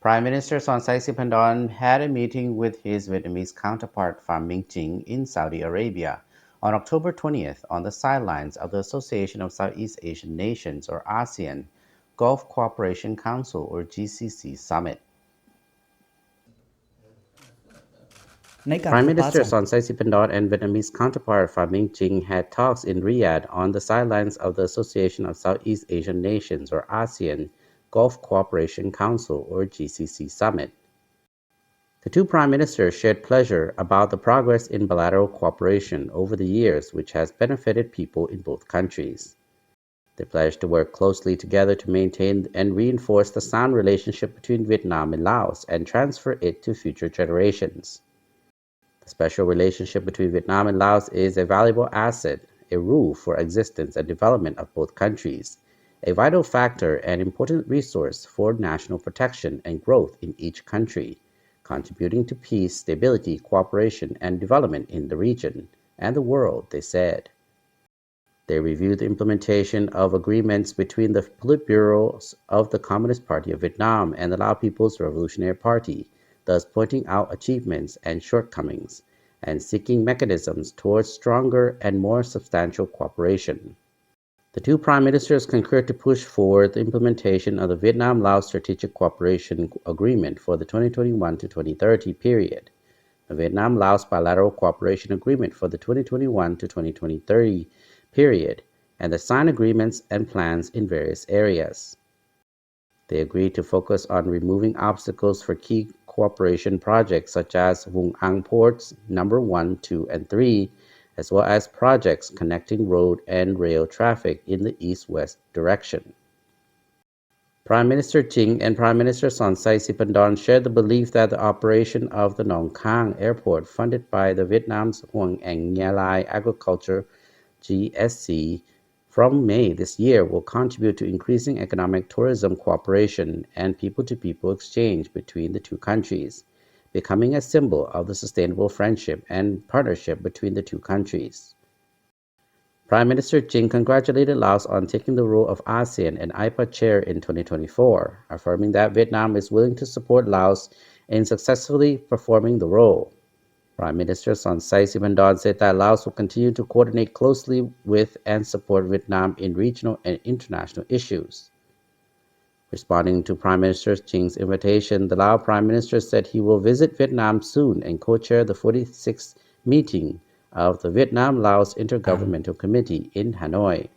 Prime Minister Sonsai Siphandon had a meeting with his Vietnamese counterpart Pham Minh Chinh in Saudi Arabia on October 20th on the sidelines of the Association of Southeast Asian Nations or ASEAN Gulf Cooperation Council or GCC summit. ในการ Prime พบปะ Minister Sonsai Siphandon and Vietnamese counterpart Pham Minh Chinh had talks in Riyadh on the sidelines of the Association of Southeast Asian Nations or ASEAN Gulf Cooperation Council or GCC summit. The two prime ministers shared pleasure about the progress in bilateral cooperation over the years which has benefited people in both countries. They pledged to work closely together to maintain and reinforce the sound relationship between Vietnam and Laos and transfer it to future generations. The special relationship between Vietnam and Laos is a valuable asset, a rule for existence and development of both countries, a vital factor and important resource for national protection and growth in each country, contributing to peace, stability, cooperation, and development in the region and the world, they said. They reviewed the implementation of agreements between the Politburos of the Communist Party of Vietnam and the Lao People's Revolutionary Party, thus pointing out achievements and shortcomings, and seeking mechanisms towards stronger and more substantial cooperation. The two prime ministers concurred to push forward the implementation of the Vietnam-Laos Strategic Cooperation Agreement for the 2021 to 2030 period, the Vietnam-Laos Bilateral Cooperation Agreement for the 2021 to 2030 period, and the signed agreements and plans in various areas. They agreed to focus on removing obstacles for key cooperation projects such as Vung Ang Ports Number 1, 2, and 3, as well as projects connecting road and rail traffic in the east-west direction. Prime Minister Chinh and Prime Minister Sonsai Siphandon shared the belief that the operation of the Nong Khang Airport, funded by the Vietnam's Hoang Anh Nha Lai Agriculture GSC, from May this year will contribute to increasing economic tourism cooperation and people-to-people exchange between the two countries, becoming a symbol of the sustainable friendship and partnership between the two countries. Prime Minister Chinh congratulated Laos on taking the role of ASEAN and IPA chair in 2024, affirming that Vietnam is willing to support Laos in successfully performing the role. Prime Minister Sonsai Siphandon said that Laos will continue to coordinate closely with and support Vietnam in regional and international issues. Responding to Prime Minister Ching's invitation, the Lao Prime Minister said he will visit Vietnam soon and co-chair the 46th meeting of the Vietnam-Laos Intergovernmental Committee in Hanoi.